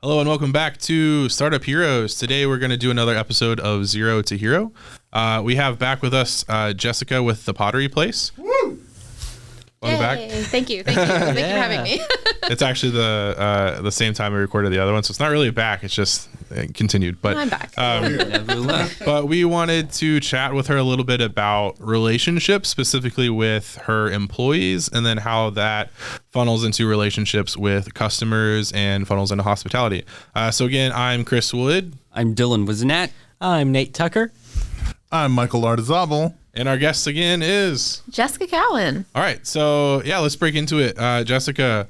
Hello and welcome back to Startup Heroes. Today we're going to do another episode of Zero to Hero. We have back with us Jessica with the Pottery Place. Woo! Welcome back. Thank you. Thank you for having me. It's actually the same time we recorded the other one, so it's not really back. It's just continued. But I'm back. But we wanted to chat with her a little bit about relationships, specifically with her employees, and then how that funnels into relationships with customers and funnels into hospitality. So again, I'm Chris Wood. I'm Dylan Wizenat. I'm Nate Tucker. I'm Michael Lardizabal. And our guest again is Jessica Cowan. All right, so yeah, let's break into it. Jessica,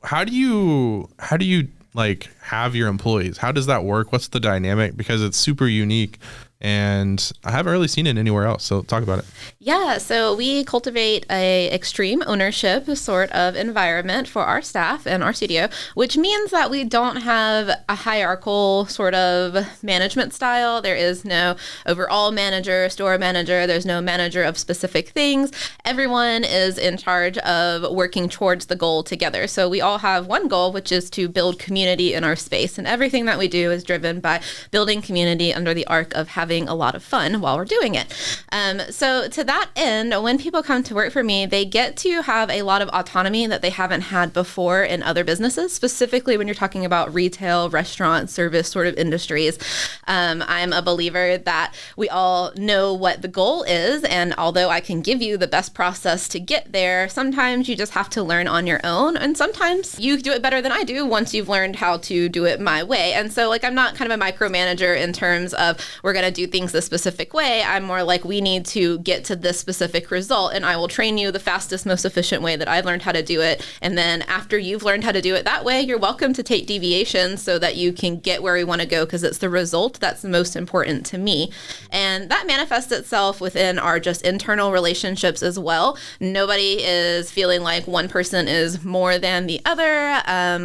how do you like have your employees? How does that work? What's the dynamic? Because it's super unique and I haven't really seen it anywhere else. So talk about it. Yeah, so we cultivate a extreme ownership sort of environment for our staff and our studio, which means that we don't have a hierarchical sort of management style. There is no overall manager, store manager. There's no manager of specific things. Everyone is in charge of working towards the goal together. So we all have one goal, which is to build community in our space. And everything that we do is driven by building community under the arc of having a lot of fun while we're doing it. So to that end, when people come to work for me, they get to have a lot of autonomy that they haven't had before in other businesses, specifically when you're talking about retail, restaurant, service sort of industries. I'm a believer that we all know what the goal is, and although I can give you the best process to get there, sometimes you just have to learn on your own, and sometimes you do it better than I do once you've learned how to do it my way. And so I'm not kind of a micromanager in terms of we're going to do things a specific way. I'm more like, we need to get to this specific result, and I will train you the fastest, most efficient way that I've learned how to do it. And then after you've learned how to do it that way, you're welcome to take deviations so that you can get where we want to go, because it's the result that's the most important to me. And that manifests itself within our just internal relationships as well. Nobody is feeling like one person is more than the other.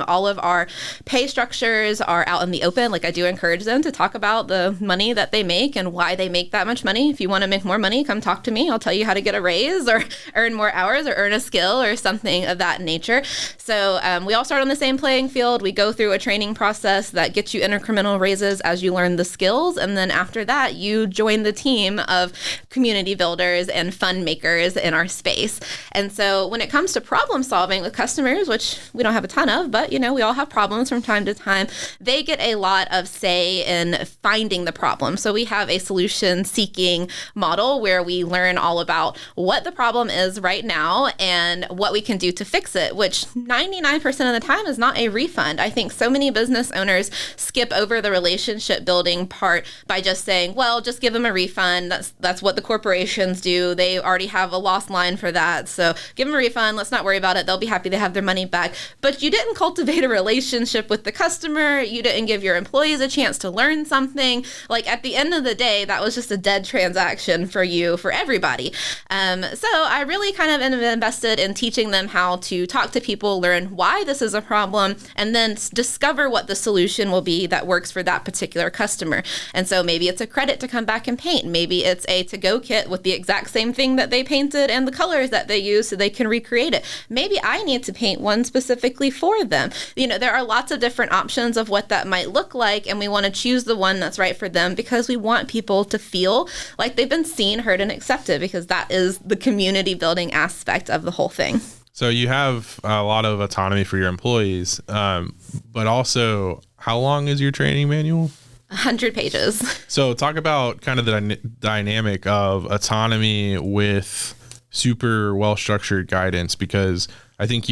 All of our pay structures are out in the open. Like, I do encourage them to talk about the money that they make and why they make that much money. If you want to make more money, come talk to me. I'll tell you how to get a raise or earn more hours or earn a skill or something of that nature. So we all start on the same playing field. We go through a training process that gets you incremental raises as you learn the skills. And then after that, you join the team of community builders and fun makers in our space. And so when it comes to problem solving with customers, which we don't have a ton of, but we all have problems from time to time, they get a lot of say in finding the problem. So we have a solution seeking model where we learn all about what the problem is right now and what we can do to fix it, which 99% of the time is not a refund. I think so many business owners skip over the relationship building part by just saying, well, just give them a refund. That's what the corporations do. They already have a loss line for that. So give them a refund. Let's not worry about it. They'll be happy to have their money back. But you didn't cultivate a relationship with the customer. You didn't give your employees a chance to learn something. Like, at the end of the day, that was just a dead transaction for you, for everybody. So I really kind of invested in teaching them how to talk to people, learn why this is a problem, and then discover what the solution will be that works for that particular customer. And so maybe it's a credit to come back and paint. Maybe it's a to-go kit with the exact same thing that they painted and the colors that they use so they can recreate it. Maybe I need to paint one specifically for them. There are lots of different options of what that might look like, and we want to choose the one that's right for them because we want people to feel like they've been seen, heard, and accepted, because that is the community building aspect of the whole thing. So you have a lot of autonomy for your employees, but also, how long is your training manual? 100 pages. So talk about kind of the dynamic of autonomy with super well-structured guidance, because I think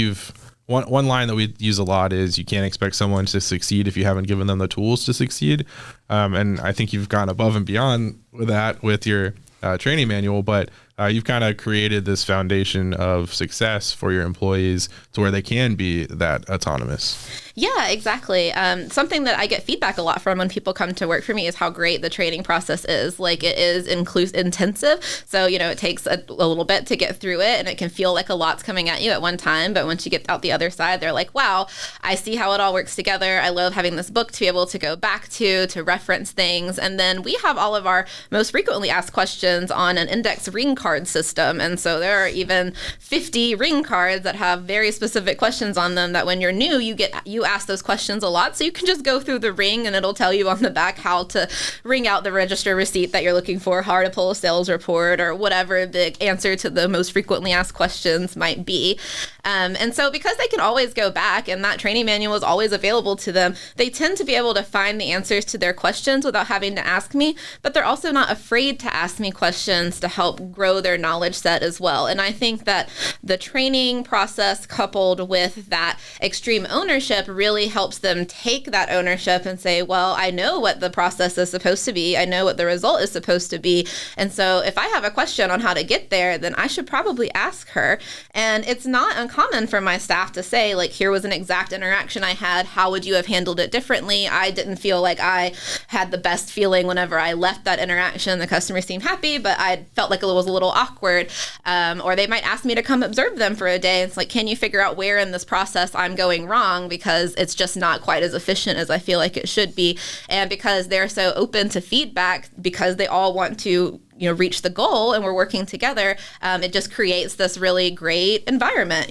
one line that we use a lot is, you can't expect someone to succeed if you haven't given them the tools to succeed. And I think you've gone above and beyond with that with your training manual, but you've kind of created this foundation of success for your employees to where they can be that autonomous. Yeah, exactly. Something that I get feedback a lot from when people come to work for me is how great the training process is. Like, it is intensive. So, it takes a little bit to get through it, and it can feel like a lot's coming at you at one time. But once you get out the other side, they're like, wow, I see how it all works together. I love having this book to be able to go back to reference things. And then we have all of our most frequently asked questions on an index ring card card system. And so there are even 50 ring cards that have very specific questions on them that when you're new, you ask those questions a lot. So you can just go through the ring and it'll tell you on the back how to ring out the register receipt that you're looking for, how to pull a sales report, or whatever the answer to the most frequently asked questions might be. And so because they can always go back and that training manual is always available to them, they tend to be able to find the answers to their questions without having to ask me, but they're also not afraid to ask me questions to help grow their knowledge set as well. And I think that the training process coupled with that extreme ownership really helps them take that ownership and say, well, I know what the process is supposed to be. I know what the result is supposed to be. And so if I have a question on how to get there, then I should probably ask her. And it's not uncommon for my staff to say, like, here was an exact interaction I had. How would you have handled it differently? I didn't feel like I had the best feeling whenever I left that interaction. The customer seemed happy, but I felt like it was a little awkward. Or they might ask me to come observe them for a day. It's like, can you figure out where in this process I'm going wrong? Because it's just not quite as efficient as I feel like it should be. And because they're so open to feedback, because they all want to reach the goal and we're working together, it just creates this really great environment,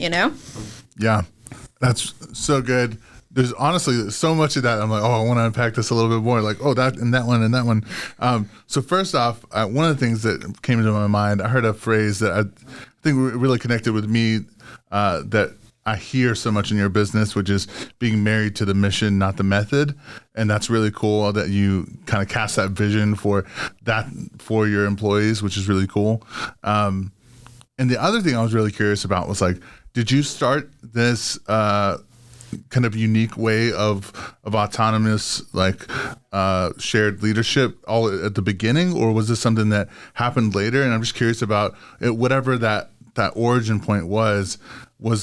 Yeah, that's so good. There's honestly so much of that. I'm like, I want to unpack this a little bit more. Like, that and that one and that one. So first off, one of the things that came into my mind, I heard a phrase that I think really connected with me that I hear so much in your business, which is being married to the mission, not the method. And that's really cool that you kind of cast that vision for your employees, which is really cool. And the other thing I was really curious about was like, did you start this kind of unique way of autonomous, like shared leadership all at the beginning, or was this something that happened later? And I'm just curious about it, whatever that origin point was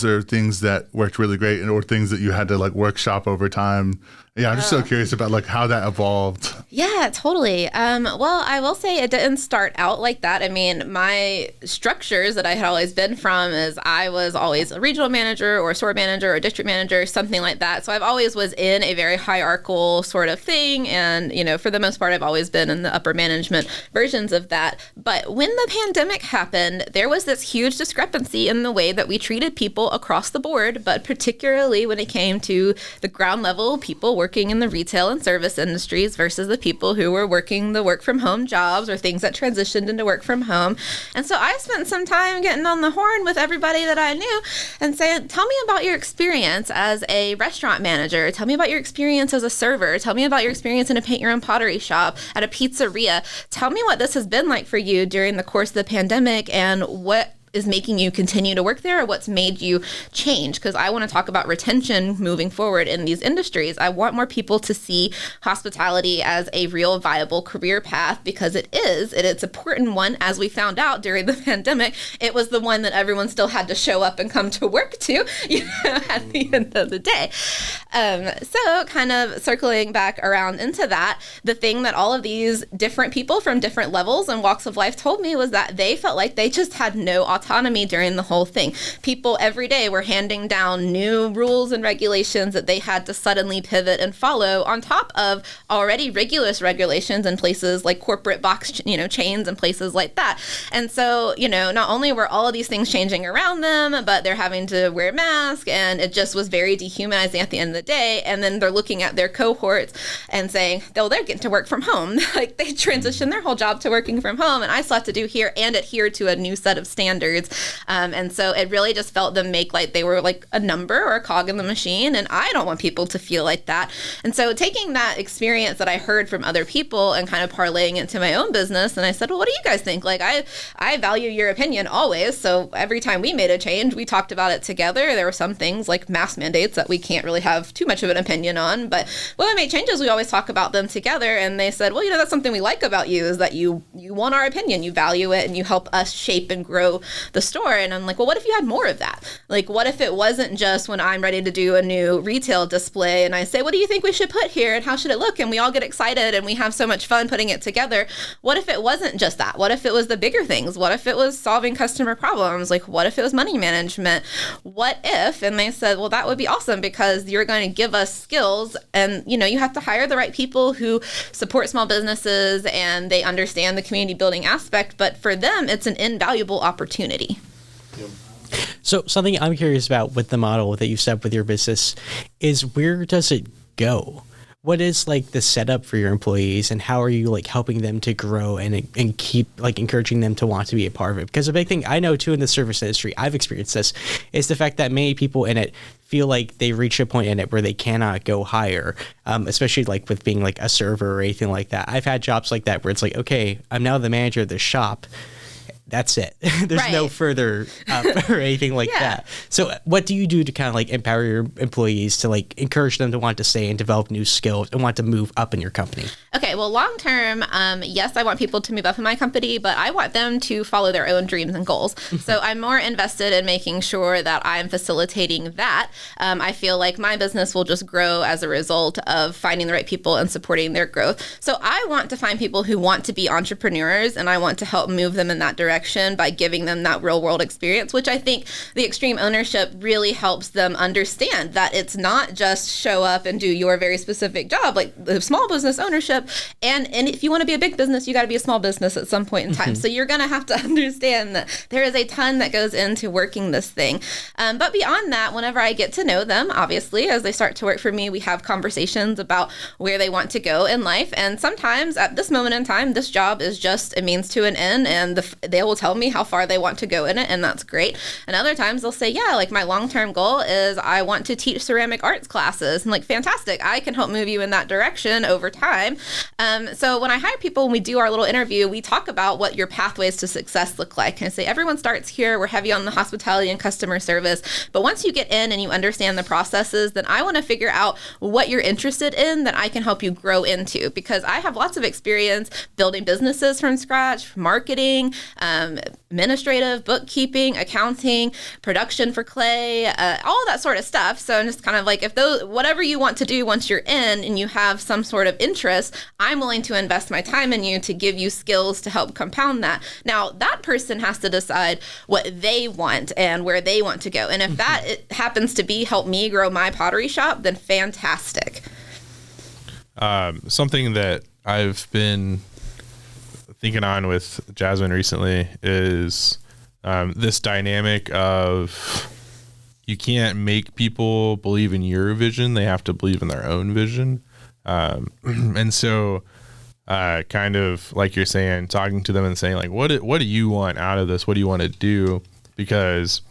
there things that worked really great or things that you had to like workshop over time? Yeah, I'm just so curious about like how that evolved. Yeah, totally. Well, I will say it didn't start out like that. I mean, my structures that I had always been from is I was always a regional manager or store manager or district manager, something like that. So I've always was in a very hierarchical sort of thing. And, for the most part, I've always been in the upper management versions of that. But when the pandemic happened, there was this huge discrepancy in the way that we treated people across the board, but particularly when it came to the ground level people working in the retail and service industries versus the people who were working the work from home jobs or things that transitioned into work from home. And so I spent some time getting on the horn with everybody that I knew and saying, tell me about your experience as a restaurant manager. Tell me about your experience as a server. Tell me about your experience in a paint your own pottery shop, at a pizzeria. Tell me what this has been like for you during the course of the pandemic and what is making you continue to work there, or what's made you change? Because I want to talk about retention moving forward in these industries. I want more people to see hospitality as a real viable career path, because it is. It's an important one. As we found out during the pandemic, it was the one that everyone still had to show up and come to work to, at the end of the day. So kind of circling back around into that, the thing that all of these different people from different levels and walks of life told me was that they felt like they just had no autonomy during the whole thing. People every day were handing down new rules and regulations that they had to suddenly pivot and follow on top of already rigorous regulations in places like corporate box, chains and places like that. And so, not only were all of these things changing around them, but they're having to wear masks, and it just was very dehumanizing at the end of the day. And then they're looking at their cohorts and saying, they're getting to work from home. Like they transitioned their whole job to working from home, and I still have to do here and adhere to a new set of standards. And so it really just felt them make like they were like a number or a cog in the machine. And I don't want people to feel like that. And so taking that experience that I heard from other people and kind of parlaying it to my own business. And I said, well, what do you guys think? Like I value your opinion always. So every time we made a change, we talked about it together. There were some things like mask mandates that we can't really have too much of an opinion on. But when we made changes, we always talk about them together. And they said, well, that's something we like about you is that you want our opinion, you value it, and you help us shape and grow the store. And I'm like, well, what if you had more of that? Like, what if it wasn't just when I'm ready to do a new retail display and I say, what do you think we should put here and how should it look? And we all get excited and we have so much fun putting it together. What if it wasn't just that? What if it was the bigger things? What if it was solving customer problems? Like, what if it was money management? What if? And they said, well, that would be awesome because you're going to give us skills, and you have to hire the right people who support small businesses and they understand the community building aspect, but for them it's an invaluable opportunity. So something I'm curious about with the model that you set up with your business is, where does it go? What is like the setup for your employees, and how are you like helping them to grow and keep like encouraging them to want to be a part of it? Because a big thing I know too in the service industry, I've experienced this, is the fact that many people in it feel like they reach a point in it where they cannot go higher, especially like with being like a server or anything like that. I've had jobs like that where it's like, okay, I'm now the manager of the shop. That's it. There's no further up or anything like that. So what do you do to kind of like empower your employees to like encourage them to want to stay and develop new skills and want to move up in your company? Okay, well, long term, yes, I want people to move up in my company, but I want them to follow their own dreams and goals. So I'm more invested in making sure that I'm facilitating that. I feel like my business will just grow as a result of finding the right people and supporting their growth. So I want to find people who want to be entrepreneurs, and I want to help move them in that direction by giving them that real world experience, which I think the extreme ownership really helps them understand that it's not just show up and do your very specific job, like the small business ownership. And if you want to be a big business, you got to be a small business at some point in time. So you're going to have to understand that there is a ton that goes into working this thing. But beyond that, whenever I get to know them, obviously, as they start to work for me, we have conversations about where they want to go in life. And sometimes at this moment in time, this job is just a means to an end, and they will tell me how far they want to go in it, and that's great. And other times they'll say, yeah, like my long-term goal is I want to teach ceramic arts classes. And like, fantastic, I can help move you in that direction over time. So when I hire people, when we do our little interview, we talk about what your pathways to success look like. And I say, everyone starts here. We're heavy on the hospitality and customer service. But once you get in and you understand the processes, then I want to figure out what you're interested in that I can help you grow into, because I have lots of experience building businesses from scratch, marketing, administrative, bookkeeping, accounting, production for clay, all that sort of stuff. So I'm just kind of like, if those, whatever you want to do once you're in and you have some sort of interest, I'm willing to invest my time in you to give you skills to help compound that. Now, that person has to decide what they want and where they want to go. And if that it happens to be help me grow my pottery shop, then fantastic. Something that I've been thinking on with Jasmine recently is this dynamic of you can't make people believe in your vision. They have to believe in their own vision. And so kind of like you're saying, talking to them and saying like, what do you want out of this? What do you want to do? Because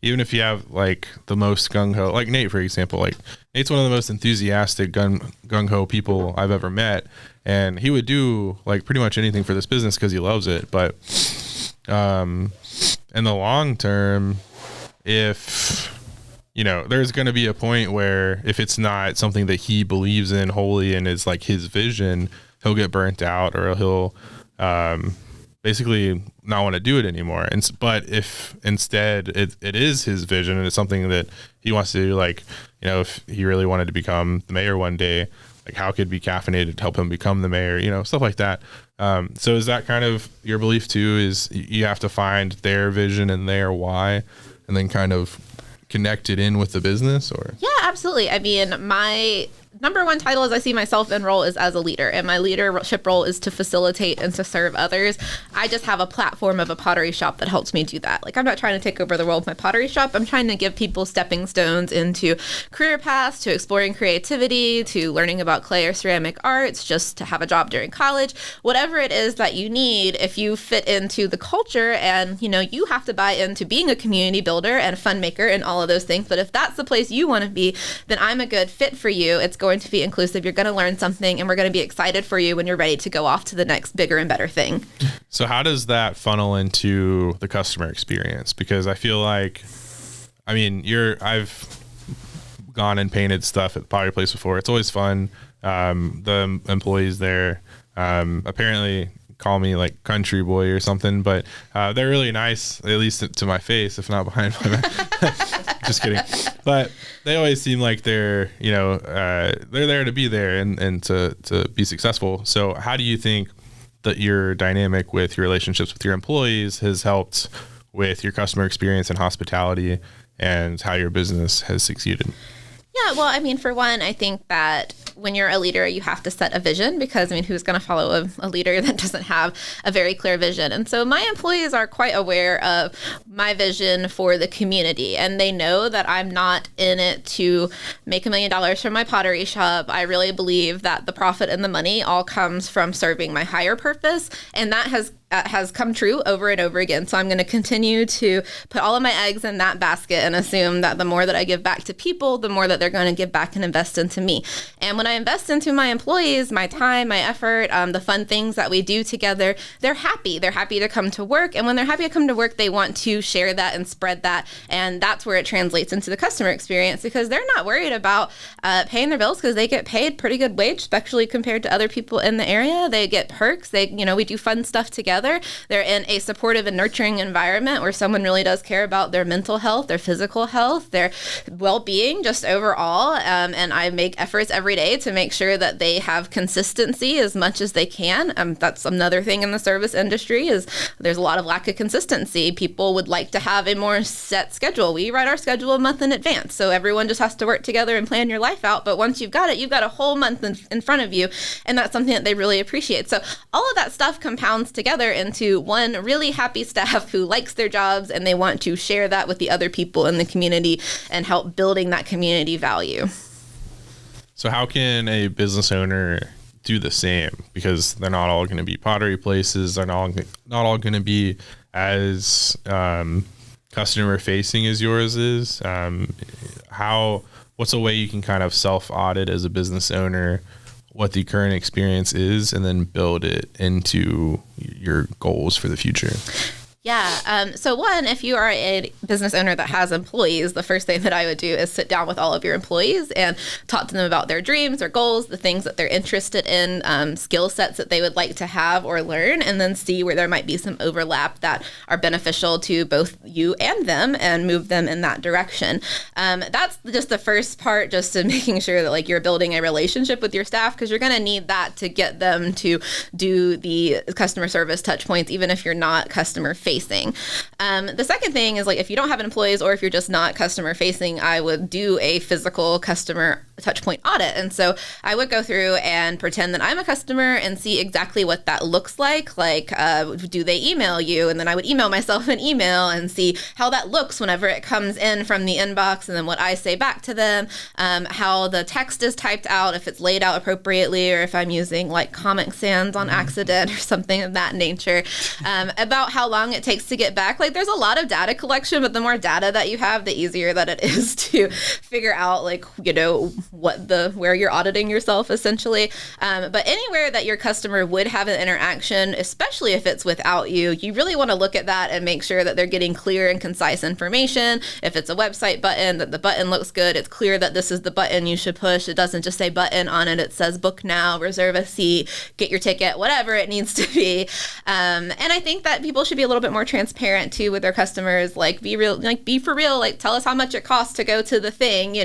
even if you have like the most gung-ho, like Nate, for example, like Nate's one of the most enthusiastic gung-ho people I've ever met. And he would do like pretty much anything for this business because he loves it. But in the long term, if, there's going to be a point where if it's not something that he believes in wholly and is like his vision, he'll get burnt out, or he'll basically not want to do it anymore. But if instead it is his vision and it's something that he wants to do, like, if he really wanted to become the mayor one day, like how could be caffeinated to help him become the mayor, stuff like that. So is that kind of your belief too, is you have to find their vision and their why and then kind of connect it in with the business? Or Yeah, absolutely. I mean, my number one title as I see myself in role is as a leader, and my leadership role is to facilitate and to serve others. I just have a platform of a pottery shop that helps me do that. Like, I'm not trying to take over the world with my pottery shop. I'm trying to give people stepping stones into career paths, to exploring creativity, to learning about clay or ceramic arts, just to have a job during college, whatever it is that you need. If you fit into the culture, and you have to buy into being a community builder and a fun maker and all of those things, but if that's the place you want to be, then I'm a good fit for you. It's going to be inclusive. You're going to learn something, and we're going to be excited for you when you're ready to go off to the next bigger and better thing. So how does that funnel into the customer experience? Because I feel like, I've gone and painted stuff at the Pottery Place before. It's always fun. The employees there, apparently call me like country boy or something, but they're really nice, at least to my face, if not behind my back. Just kidding. But they always seem like they're there to be there and to be successful. So how do you think that your dynamic with your relationships with your employees has helped with your customer experience and hospitality, and how your business has succeeded? Yeah, well, I mean, for one, I think that when you're a leader, you have to set a vision, because, I mean, who's going to follow a leader that doesn't have a very clear vision? And so my employees are quite aware of my vision for the community, and they know that I'm not in it to make $1 million from my pottery shop. I really believe that the profit and the money all comes from serving my higher purpose, and that has come true over and over again. So I'm going to continue to put all of my eggs in that basket and assume that the more that I give back to people, the more that they're going to give back and invest into me. And when I invest into my employees, my time, my effort, the fun things that we do together, they're happy. They're happy to come to work. And when they're happy to come to work, they want to share that and spread that. And that's where it translates into the customer experience, because they're not worried about paying their bills, because they get paid pretty good wage, especially compared to other people in the area. They get perks. We do fun stuff together. They're in a supportive and nurturing environment where someone really does care about their mental health, their physical health, their well-being, just overall. And I make efforts every day to make sure that they have consistency as much as they can. That's another thing in the service industry, is there's a lot of lack of consistency. People would like to have a more set schedule. We write our schedule a month in advance, so everyone just has to work together and plan your life out. But once you've got it, you've got a whole month in front of you, and that's something that they really appreciate. So all of that stuff compounds together into one really happy staff who likes their jobs, and they want to share that with the other people in the community and help building that community value. So how can a business owner do the same? Because they're not all going to be pottery places. They're not all going to be as customer facing as yours is. What's a way you can kind of self-audit as a business owner what the current experience is, and then build it into your goals for the future? Yeah. So one, if you are a business owner that has employees, the first thing that I would do is sit down with all of your employees and talk to them about their dreams, their goals, the things that they're interested in, skill sets that they would like to have or learn, and then see where there might be some overlap that are beneficial to both you and them, and move them in that direction. That's just the first part, just to making sure that like you're building a relationship with your staff, because you're going to need that to get them to do the customer service touch points, even if you're not customer facing. The second thing is, like, if you don't have employees, or if you're just not customer facing, I would do a physical customer touch point audit. And so I would go through and pretend that I'm a customer and see exactly what that looks like. Like, do they email you? And then I would email myself an email and see how that looks whenever it comes in from the inbox, and then what I say back to them, how the text is typed out, if it's laid out appropriately, or if I'm using like Comic Sans on accident or something of that nature, about how long it takes to get back. Like, there's a lot of data collection, but the more data that you have, the easier that it is to figure out, like, where you're auditing yourself, essentially. But anywhere that your customer would have an interaction, especially if it's without you, you really want to look at that and make sure that they're getting clear and concise information. If it's a website button, that the button looks good. It's clear that this is the button you should push. It doesn't just say button on it. It says book now, reserve a seat, get your ticket, whatever it needs to be. And I think that people should be a little bit more transparent too with their customers. Like, be real, like, be for real, like, tell us how much it costs to go to the thing,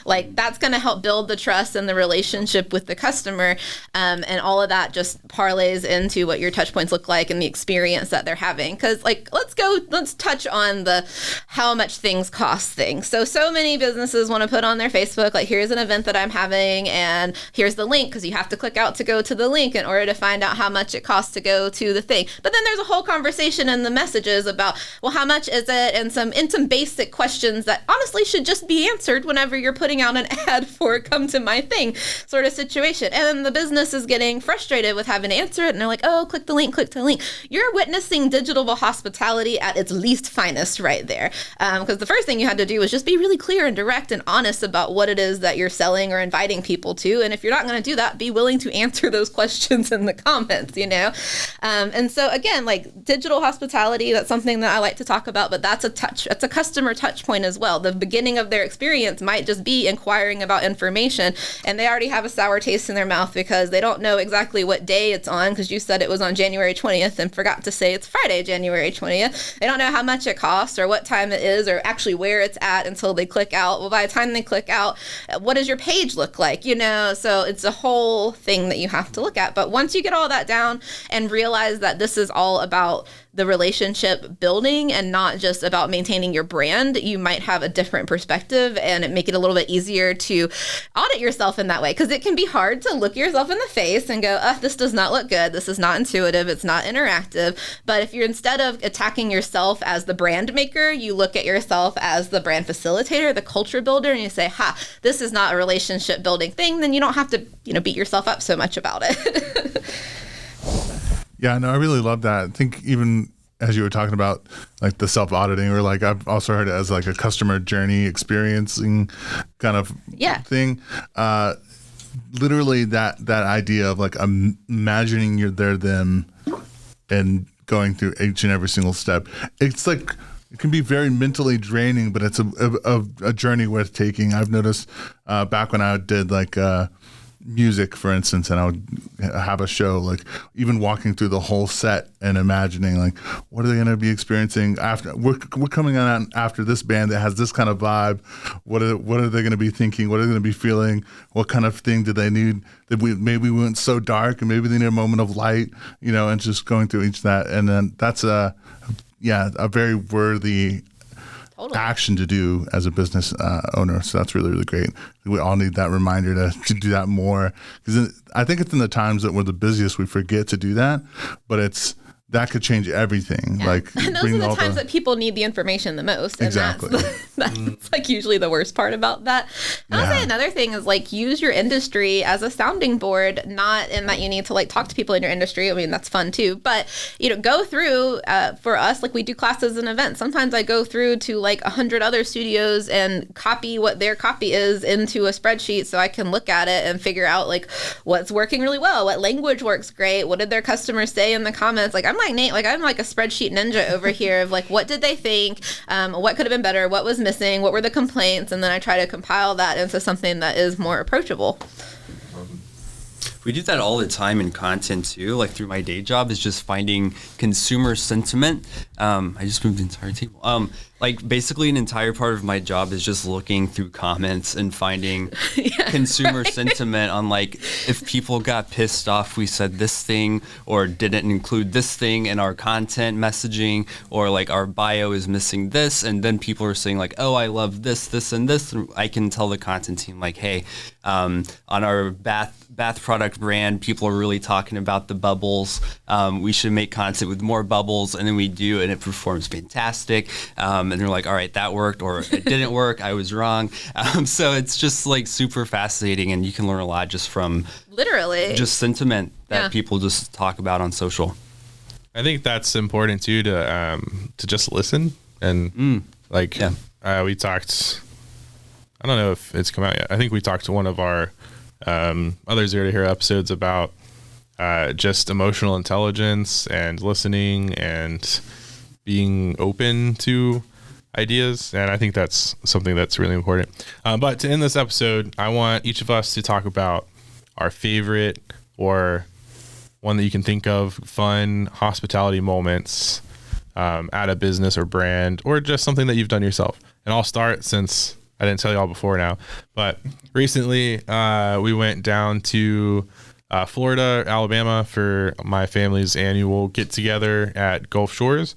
like, that's going to help build the trust and the relationship with the customer. And all of that just parlays into what your touch points look like and the experience that they're having. Cause like, let's touch on the how much things cost things. So many businesses want to put on their Facebook, like, here's an event that I'm having, and here's the link, because you have to click out to go to the link in order to find out how much it costs to go to the thing. But then there's a whole conversation in the messages about, well, how much is it? And some basic questions that honestly should just be answered whenever you're putting out an ad for come to my thing sort of situation. And then the business is getting frustrated with having to answer it, and they're like, oh, click the link. You're witnessing digital hospitality at its least finest right there. Because the first thing you had to do was just be really clear and direct and honest about what it is that you're selling or inviting people to. And if you're not going to do that, be willing to answer those questions in the comments, And so again, like, digital hospitality, that's something that I like to talk about, but that's a customer touch point as well. The beginning of their experience might just be inquiring about about information, and they already have a sour taste in their mouth because they don't know exactly what day it's on, because you said it was on January 20th and forgot to say it's Friday, January 20th. They don't know how much it costs or what time it is or actually where it's at until they click out. Well, by the time they click out, what does your page look like? So it's a whole thing that you have to look at. But once you get all that down and realize that this is all about the relationship building and not just about maintaining your brand, you might have a different perspective, and it make it a little bit easier to audit yourself in that way, because it can be hard to look yourself in the face and go, this does not look good, this is not intuitive, it's not interactive. But if you're, instead of attacking yourself as the brand maker, you look at yourself as the brand facilitator, the culture builder, and you say, this is not a relationship building thing, then you don't have to beat yourself up so much about it. Yeah, no, I really love that. I think even as you were talking about like the self-auditing, or like I've also heard it as like a customer journey experiencing kind of thing. Literally that idea of like imagining you're there, them, and going through each and every single step. It's like, it can be very mentally draining, but it's a journey worth taking. I've noticed back when I did like music, for instance, and I would have a show, like even walking through the whole set and imagining like, what are they going to be experiencing after we're coming on after this band that has this kind of vibe. What are they going to be thinking? What are they going to be feeling? What kind of thing do they need? That maybe we went so dark and maybe they need a moment of light, and just going through each of that. And then that's a very worthy action to do as a business owner. So that's really, really great. We all need that reminder to do that more, because I think it's in the times that we're the busiest we forget to do that, but that could change everything. Yeah. Like, and those are the times that people need the information the most. And exactly. That's like usually the worst part about that. I'll say another thing is like, use your industry as a sounding board, not in that you need to like talk to people in your industry. I mean, that's fun too, but go through, for us, like we do classes and events. Sometimes I go through to like 100 other studios and copy what their copy is into a spreadsheet so I can look at it and figure out like what's working really well, what language works great, what did their customers say in the comments. Like I'm like Nate, like I'm like a spreadsheet ninja over here of like, what did they think? What could have been better? What was missing? What were the complaints? And then I try to compile that into something that is more approachable. We do that all the time in content too, like through my day job, is just finding consumer sentiment. I just moved the entire table. Like basically an entire part of my job is just looking through comments and finding consumer sentiment on like if people got pissed off we said this thing or didn't include this thing in our content messaging, or like our bio is missing this, and then people are saying like, oh, I love this, this, and this. And I can tell the content team like, hey, on our bath product brand, people are really talking about the bubbles. We should make content with more bubbles, and then we do, and it performs fantastic. And they're like, all right, that worked, or it didn't work, I was wrong. So it's just like super fascinating, and you can learn a lot just from literally just sentiment that people just talk about on social. I think that's important too, to just listen and we talked. I don't know if it's come out yet. I think we talked to one of our other Zero to Hero episodes about just emotional intelligence and listening and being open to ideas. And I think that's something that's really important. But to end this episode, I want each of us to talk about our favorite or one that you can think of fun hospitality moments at a business or brand, or just something that you've done yourself. And I'll start, since I didn't tell y'all before now, but recently we went down to Florida, Alabama for my family's annual get together at Gulf Shores.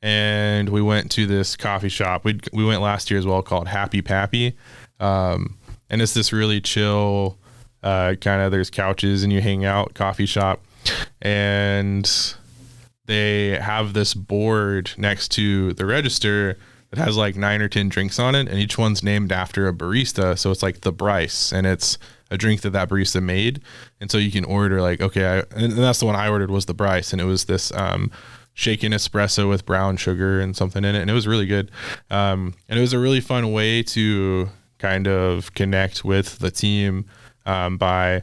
And we went to this coffee shop. We went last year as well, called Happy Pappy. And it's this really chill, kind of, there's couches and you hang out coffee shop. And they have this board next to the register that has like 9 or 10 drinks on it, and each one's named after a barista. So it's like the Bryce, and it's a drink that barista made. And so you can order like, okay, and that's the one I ordered, was the Bryce, and it was this shaken espresso with brown sugar and something in it, and it was really good. And it was a really fun way to kind of connect with the team by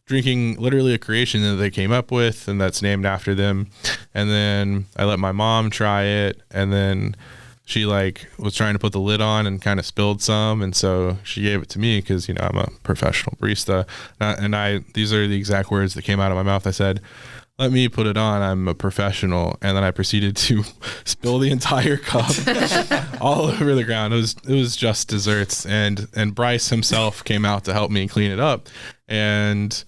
drinking literally a creation that they came up with and that's named after them. And then I let my mom try it, and then she like was trying to put the lid on and kind of spilled some, and so she gave it to me because, you know, I'm a professional barista, and I these are the exact words that came out of my mouth. I said, "Let me put it on. I'm a professional." And then I proceeded to spill the entire cup all over the ground. It was just desserts, and Bryce himself came out to help me clean it up, and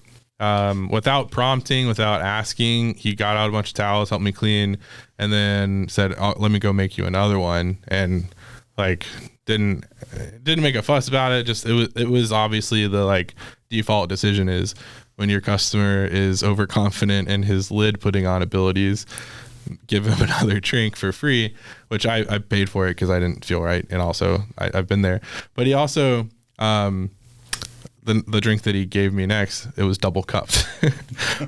without prompting, without asking, he got out a bunch of towels, helped me clean, and then said, "Oh, let me go make you another one." And like didn't make a fuss about it. Just it was obviously the like default decision is when your customer is overconfident in his lid putting on abilities, give him another drink for free, which I paid for it because I didn't feel right, and also I've been there. But he also the drink that he gave me next, it was double cupped,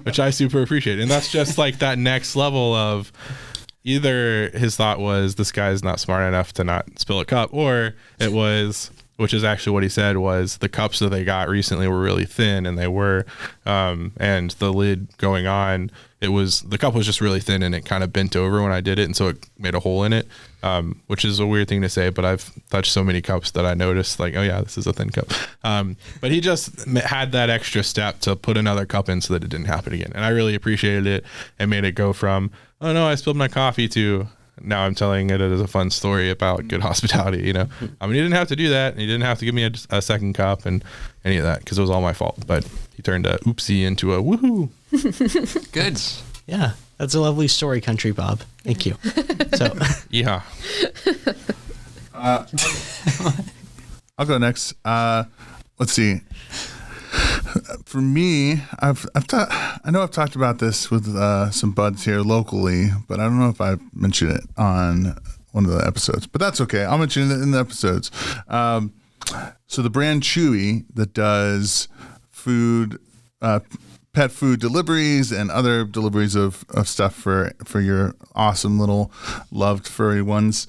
which I super appreciate. And that's just like that next level of either his thought was this guy's not smart enough to not spill a cup, or it was, which is actually what he said, was the cups that they got recently were really thin, and they were, and the lid going on, the cup was just really thin and it kind of bent over when I did it, and so it made a hole in it, which is a weird thing to say, but I've touched so many cups that I noticed like, oh yeah, this is a thin cup. But he just had that extra step to put another cup in so that it didn't happen again, and I really appreciated it, and made it go from, oh no, I spilled my coffee, to now I'm telling it as a fun story about good hospitality, you know. I mean, he didn't have to do that, and he didn't have to give me a second cup and any of that, because it was all my fault. But he turned a oopsie into a woohoo. Good. Yeah, that's a lovely story, Country Bob. Thank you. So, Yeah. I'll go next. Let's see. For me, I know I've talked about this with some buds here locally, but I don't know if I mentioned it on one of the episodes. But that's okay. I'll mention it in the episodes. So the brand Chewy that does food, pet food deliveries and other deliveries of stuff for your awesome little loved furry ones.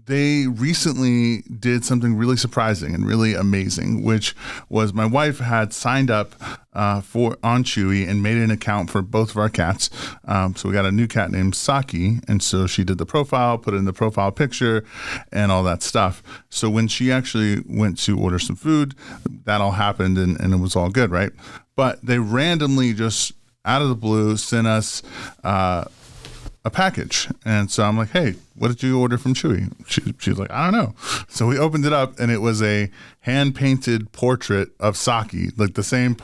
They recently did something really surprising and really amazing, which was my wife had signed up on Chewy and made an account for both of our cats. So we got a new cat named Saki, and so she did the profile, put in the profile picture, and all that stuff. So when she actually went to order some food, that all happened, and it was all good, right? But they randomly just out of the blue sent us a package, and so I'm like, hey, what did you order from Chewy? She's like, I don't know. So we opened it up, and it was a hand-painted portrait of Saki, like the same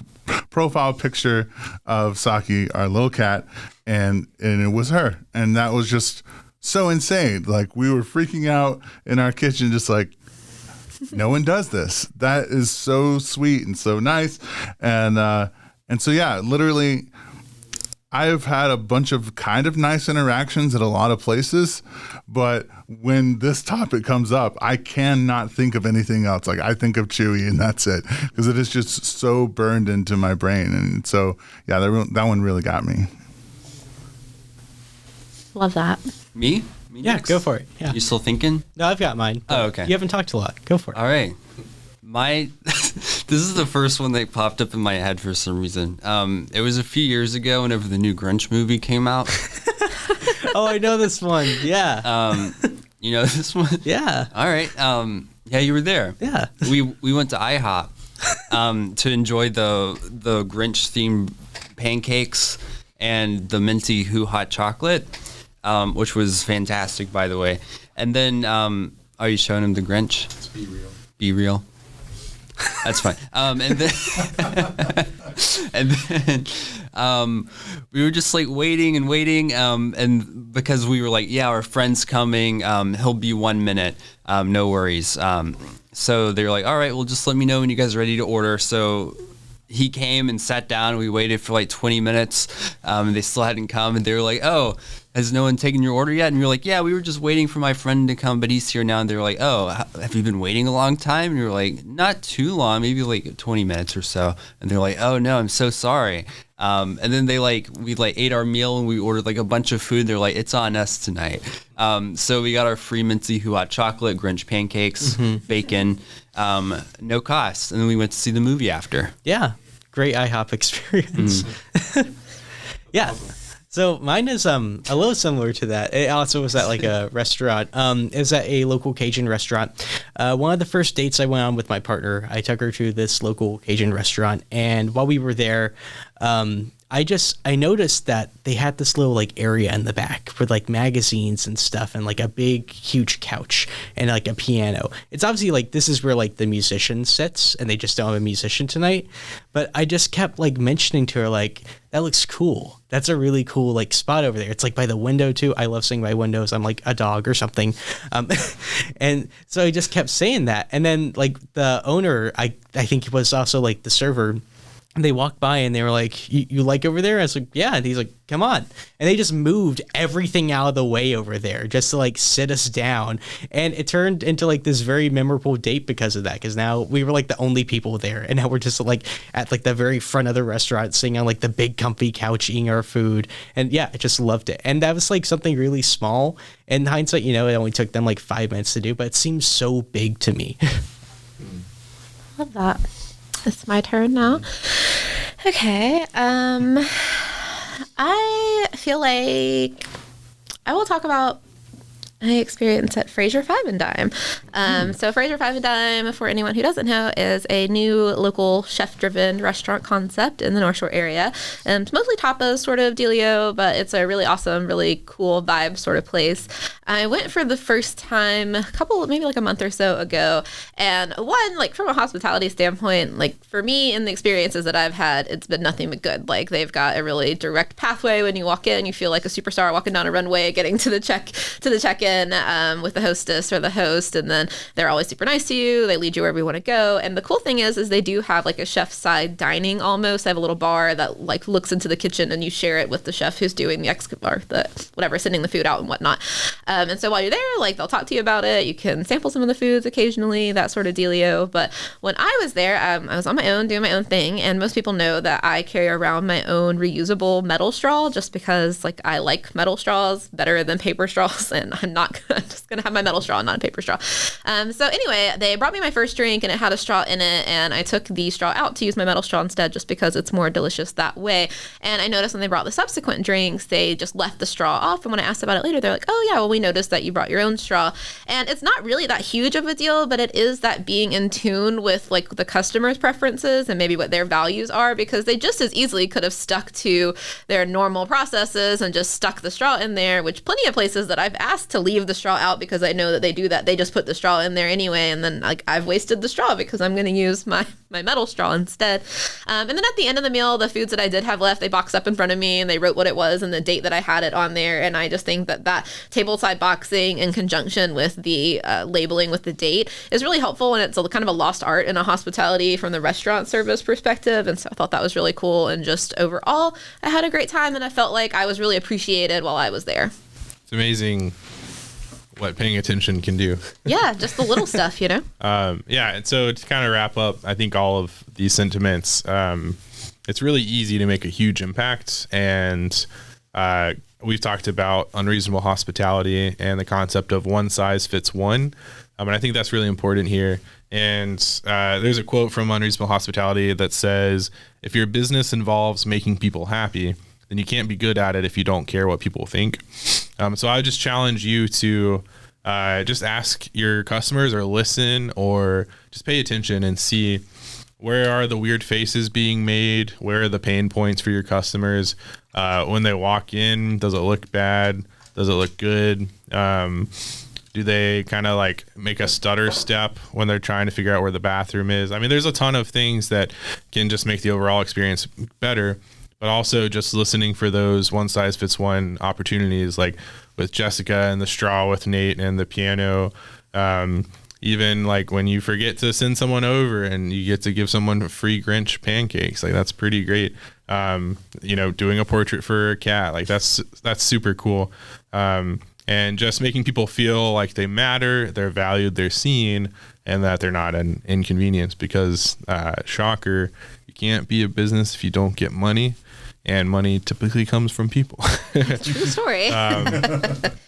profile picture of Saki, our little cat, and it was her, and that was just so insane. Like, we were freaking out in our kitchen, just like, no one does this. That is so sweet and so nice, and so yeah, literally, I've had a bunch of kind of nice interactions at a lot of places, but when this topic comes up, I cannot think of anything else. Like, I think of Chewy and that's it, because it is just so burned into my brain. And so, yeah, that one really got me. Love that. Me yeah, next? go for it. Yeah. You still thinking? No, I've got mine. Oh, okay. You haven't talked a lot. Go for it. All right. This is the first one that popped up in my head for some reason. It was a few years ago whenever the new Grinch movie came out. Oh, I know this one. Yeah. You know this one? Yeah. All right. Yeah, you were there. Yeah. We went to IHOP to enjoy the Grinch themed pancakes and the minty Who hot chocolate, which was fantastic, by the way. And then, are you showing him the Grinch? Let's be real. Be real. That's fine. And then we were just like waiting, and because we were like, yeah, our friend's coming. He'll be 1 minute. No worries. So they were like, all right, well, just let me know when you guys are ready to order. So he came and sat down, and we waited for like 20 minutes. And they still hadn't come, and they were like, oh, has no one taken your order yet? And you're like, yeah, we were just waiting for my friend to come, but he's here now. And they were like, oh, have you been waiting a long time? And you're like, not too long, maybe like 20 minutes or so. And they're like, oh no, I'm so sorry. And then we ate our meal, and we ordered like a bunch of food. They're like, it's on us tonight. So we got our free minty Who hot chocolate, Grinch pancakes, bacon, no cost. And then we went to see the movie after. Yeah. Great IHOP experience. Yeah. So mine is a little similar to that. It also was at like a restaurant. It was at a local Cajun restaurant. One of the first dates I went on with my partner, I took her to this local Cajun restaurant, and while we were there, I noticed that they had this little like area in the back with like magazines and stuff and like a big huge couch and like a piano. It's obviously like this is where like the musician sits and they just don't have a musician tonight. But I just kept like mentioning to her like, that looks cool. That's a really cool like spot over there. It's like by the window too. I love sitting by windows. I'm like a dog or something. And so I just kept saying that. And then like the owner, I think he was also like the server. They walked by and they were like, you like over there? I was like, yeah. And he's like, come on. And they just moved everything out of the way over there just to like sit us down. And it turned into like this very memorable date because of that. Because now we were like the only people there. And now we're just like at like the very front of the restaurant sitting on like the big comfy couch eating our food. And yeah, I just loved it. And that was like something really small. In hindsight, it only took them like 5 minutes to do, but it seems so big to me. Love that. It's my turn now. Okay. I feel like I will talk about my experience at Fraser Five and Dime. So Fraser Five and Dime, for anyone who doesn't know, is a new local chef-driven restaurant concept in the North Shore area. It's mostly tapas sort of dealio, but it's a really awesome, really cool vibe sort of place. I went for the first time maybe like a month or so ago. And one, like from a hospitality standpoint, like for me in the experiences that I've had, it's been nothing but good. Like they've got a really direct pathway when you walk in. You feel like a superstar walking down a runway, getting to the check-in with the hostess or the host, and then they're always super nice to you. They lead you wherever you want to go. And the cool thing is they do have like a chef side dining almost. They have a little bar that like looks into the kitchen, and you share it with the chef who's doing sending the food out and whatnot. And so while you're there, like they'll talk to you about it. You can sample some of the foods occasionally, that sort of dealio. But when I was there, I was on my own doing my own thing, and most people know that I carry around my own reusable metal straw just because like I like metal straws better than paper straws, and I'm just gonna have my metal straw, not a paper straw. So anyway, they brought me my first drink and it had a straw in it, and I took the straw out to use my metal straw instead just because it's more delicious that way. And I noticed when they brought the subsequent drinks, they just left the straw off, and when I asked about it later, they're like, oh yeah, well we noticed that you brought your own straw. And it's not really that huge of a deal, but it is that being in tune with like the customer's preferences and maybe what their values are, because they just as easily could have stuck to their normal processes and just stuck the straw in there, which plenty of places that I've asked to leave the straw out because I know that they do that. They just put the straw in there anyway, and then like I've wasted the straw because I'm going to use my metal straw instead. And then at the end of the meal, the foods that I did have left, they boxed up in front of me and they wrote what it was and the date that I had it on there. And I just think that tableside boxing in conjunction with the labeling with the date is really helpful, and it's kind of a lost art in a hospitality from the restaurant service perspective. And so I thought that was really cool, and just overall I had a great time, and I felt like I was really appreciated while I was there. It's amazing what paying attention can do. Yeah, just the little stuff, Yeah, and so to kind of wrap up, I think all of these sentiments, it's really easy to make a huge impact, and we've talked about unreasonable hospitality and the concept of one size fits one, and I think that's really important here. And there's a quote from Unreasonable Hospitality that says, if your business involves making people happy, then you can't be good at it if you don't care what people think. So I would just challenge you to just ask your customers, or listen, or just pay attention and see where are the weird faces being made, where are the pain points for your customers. When they walk in, does it look bad? Does it look good? Do they kind of like make a stutter step when they're trying to figure out where the bathroom is? I mean, there's a ton of things that can just make the overall experience better, but also just listening for those one size fits one opportunities, like with Jessica and the straw with Nate and the piano. Even like when you forget to send someone over and you get to give someone free Grinch pancakes, like that's pretty great. Doing a portrait for a cat, like that's super cool. And just making people feel like they matter, they're valued, they're seen, and that they're not an inconvenience, because shocker, you can't be a business if you don't get money, and money typically comes from people. True story.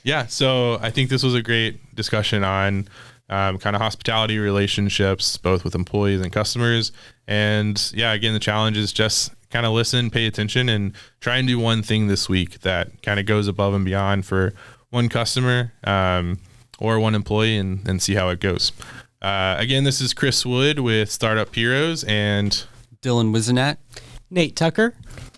Yeah, so I think this was a great discussion on kind of hospitality relationships, both with employees and customers. And yeah, again, the challenge is just kind of listen, pay attention, and try and do one thing this week that kind of goes above and beyond for one customer or one employee, and see how it goes. Again, this is Chris Wood with Startup Heroes and Dylan Wizenat. Nate Tucker.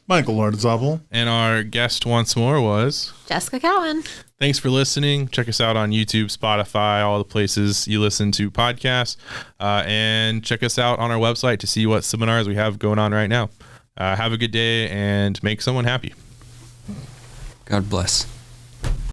Michael Lardizabal. And our guest once more was Jessica Cowan. Thanks for listening. Check us out on YouTube, Spotify, all the places you listen to podcasts, and check us out on our website to see what seminars we have going on right now. Have a good day and make someone happy. God bless.